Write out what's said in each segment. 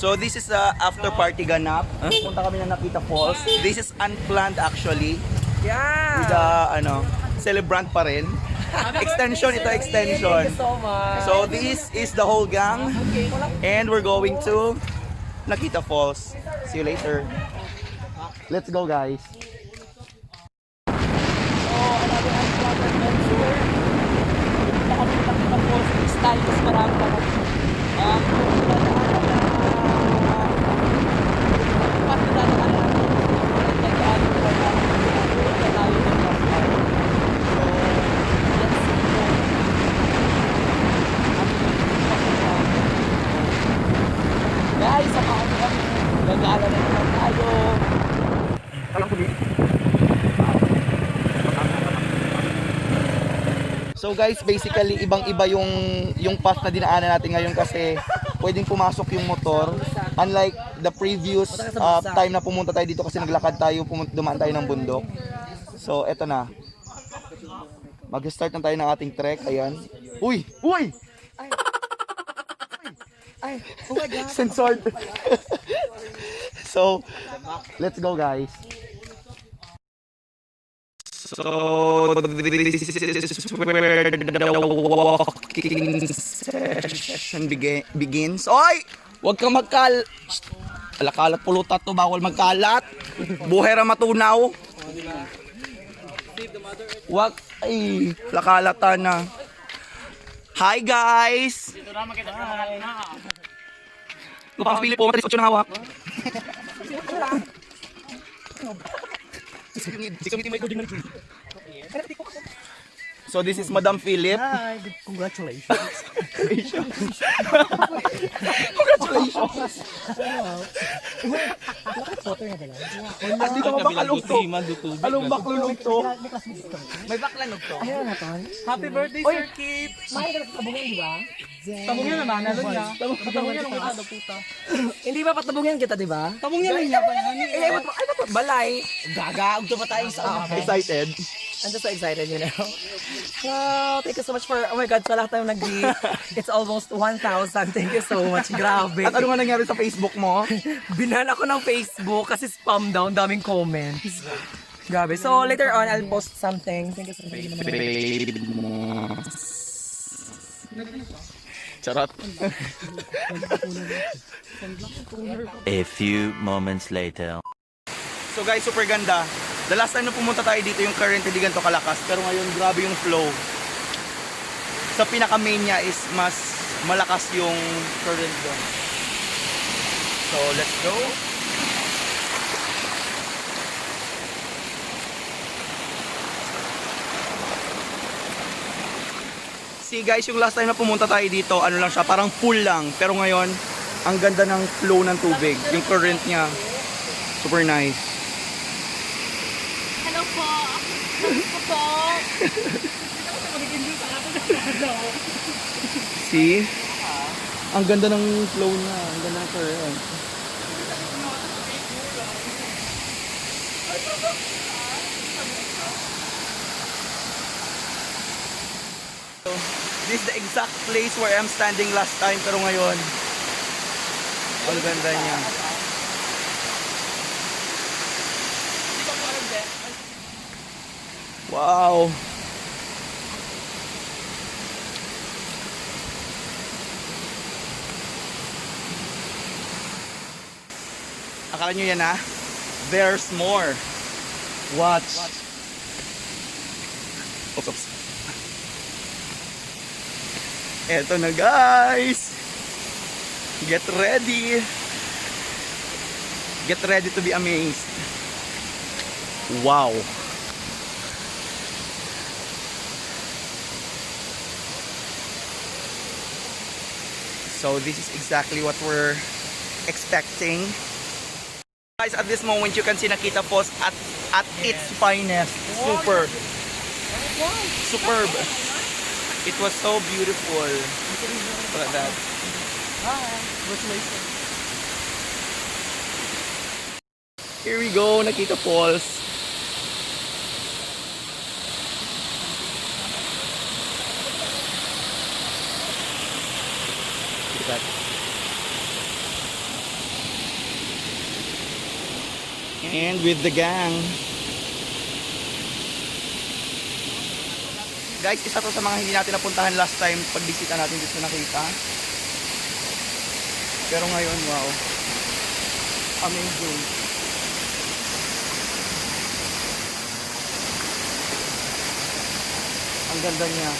So this is the after party ganap. Punta kami ng Nakita Falls. This is unplanned actually. Yeah! With the celebrant pa rin. Extension ito, extension. Thank you so much. So this is the whole gang. And we're going to Nakita Falls. See you later. Let's go guys. Guys, samahan mo kami. Gagala na naman tayo. So guys, basically ibang-iba yung path na dinaanan natin ngayon kasi pwedeng pumasok yung motor. Unlike the previous time na pumunta tayo dito kasi naglakad tayo, dumaan tayo ng bundok. So eto na. Mag-start na tayo ng ating trek. Ayan. Uy! Uy! Ay, oh my God. Censored. So, let's go guys. So, this is where the walking session begins. Oy! Huwag kang alakalat pulutat to, bawal magkalat. Buhera matunaw. Wag, ay, lakalatan na. Hi guys! Napakapili po, matalis 8 na hawak. So this is Madam Philip. Hi, congratulations. Congratulations. Hindi ka mabakalog to. Anong baklulog to? May baklanog to. Ayun na to. Happy birthday, Sir Kip! May ka tabungan, di ba? Tabong yan naman, ano niya? Tabong yan ang kita, puta. Hindi ba patabungan kita, di ba? Tabong yan niya pa yan. Eh, ay, balay. Gaga, ugto pa tayo sa Excited? I'm just so excited, you know. Wow, thank you so much for, oh my God, sa lahat tayo nag-gift. It's almost 1,000. Thank you so much. Grabe. At ano nga nangyari sa Facebook mo? Binan ako ng Facebook kasi spam down, daming comments. Grabe. So, later on, I'll post something. Thank you so much. Charot. A few moments later. So guys, super ganda. The last time na pumunta tayo dito, yung current hindi ganito kalakas. Pero ngayon, grabe yung flow. Sa pinaka-main niya is mas malakas yung current doon. So, let's go. See guys, yung last time na pumunta tayo dito, ano lang siya, parang full lang. Pero ngayon, ang ganda ng flow ng tubig. Yung current niya, super nice. Hello po! Hello po! See? Ang ganda ng flow niya, ang ganda ng current. So, this is the exact place where I'm standing last time, pero ngayon, ang ganda niya. Wow! Akala nyo yan ha? There's more. Watch. Oops. Eto na guys. Get ready. Get ready to be amazed. Wow. So this is exactly what we're expecting. Guys, at this moment you can see Nakita Falls at its finest. Superb. It was so beautiful. Look at that. Here we go, Nakita Falls. Look at that. And with the gang. Guys, isa to sa mga hindi natin napuntahan last time pagbisita natin dito sa Nakita. Pero ngayon, wow. Amazing. Ang ganda niya.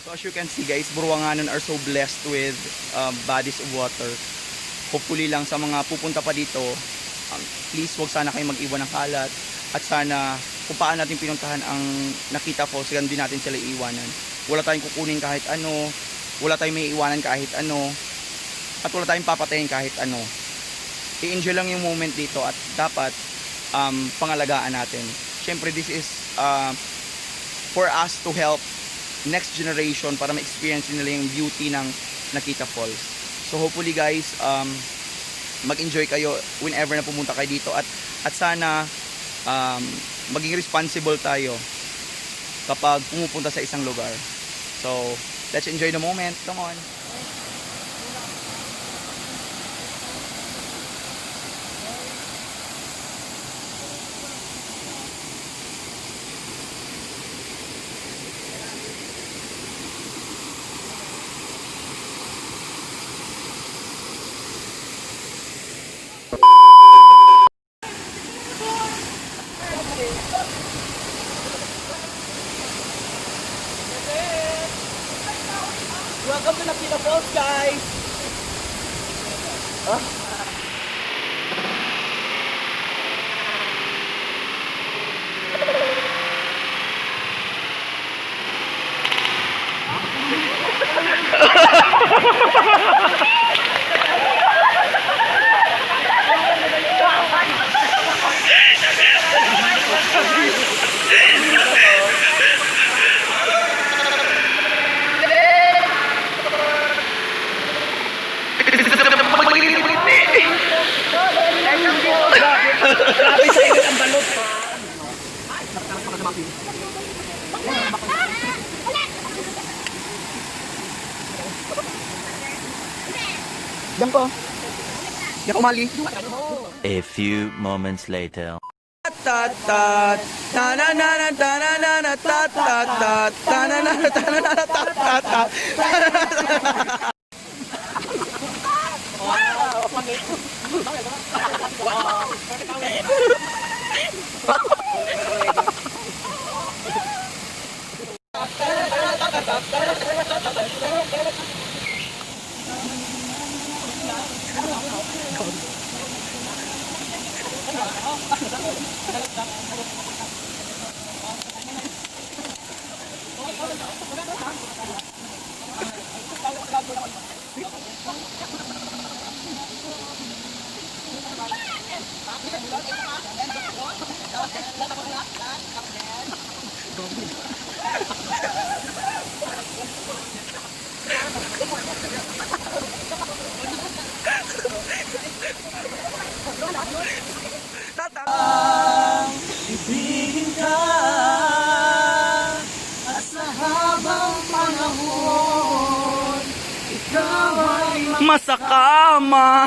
So as you can see guys, Buruanganon are so blessed with bodies of water. Hopefully lang sa mga pupunta pa dito, please wag sana kayo mag-iwan ng kalat. At sana kung paano natin pinuntahan ang Nakita Falls, ganun din natin sila iiwanan. Wala tayong kukunin kahit ano, wala tayong may iwanan kahit ano, at wala tayong papatayin kahit ano. I-enjoy lang yung moment dito at dapat pangalagaan natin. Siyempre this is for us to help next generation para ma-experience nila yung beauty ng Nakita Falls. So hopefully guys, mag-enjoy kayo whenever na pumunta kayo dito at sana maging responsible tayo kapag pumupunta sa isang lugar. So let's enjoy the moment. Come on. Welcome to Nakita Falls, guys! Diyan ko. Diyan ko mali. A few moments later. Ibigin ka at sa habang panahon ikaw ay masakama.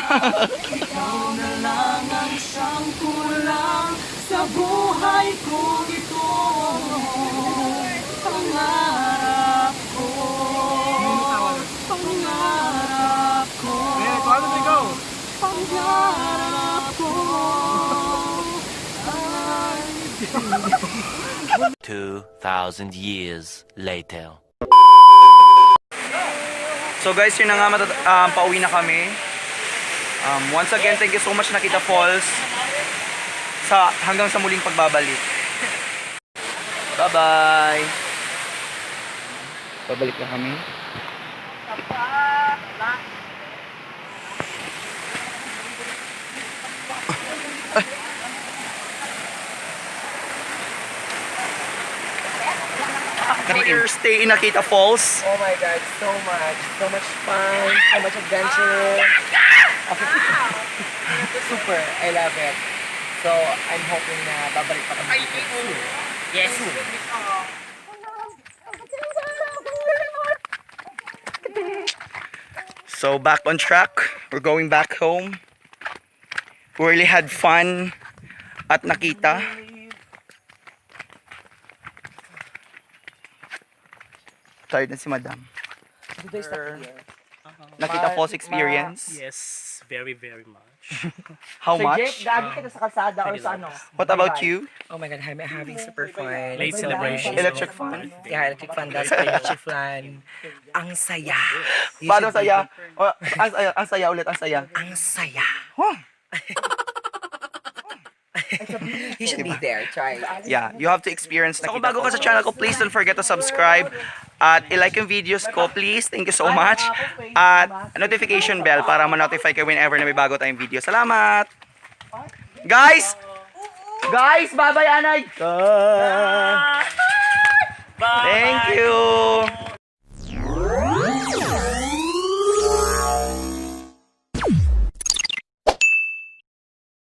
Ikaw na lang ang siyang kulang sa buhay ko ito. Pangarap ko, pangarap ko, pangarap ko. 2,000 years later. So guys, yun na nga, pauwi na kami. Once again, thank you so much Nakita Falls hanggang sa muling pagbabalik. Bye-bye! Babalik na kami. Your stay in Nakita Falls. Oh my God, so much fun, so much adventure. Super, I love it. So, I'm hoping na babalik pa kami dito soon. Yes. So back on track. We're going back home. We really had fun at Nakita. Tired na si Madam. Did I stop here? Nakita Falls experience. Yes, very, very much. How Sir Jake, much? gabi kita sa kalsada or sa ano? What about you? Oh my God, I'm having super fun. Late celebration. Electric fun. Yeah, electric fun. That's electric fun. Ang saya. You Paano should be saya? Oh, ang saya ulit, ang saya. Ang saya. Huh. You should be there. Try. Yeah, you have to experience Nakita. So kung bago ka sa channel ko, please don't forget to subscribe. At i-like yung videos ko, please. Thank you so much. At notification bell para ma-notify kayo whenever na may bago tayong video. Salamat! Guys! Guys, bye-bye, Anay! Thank you!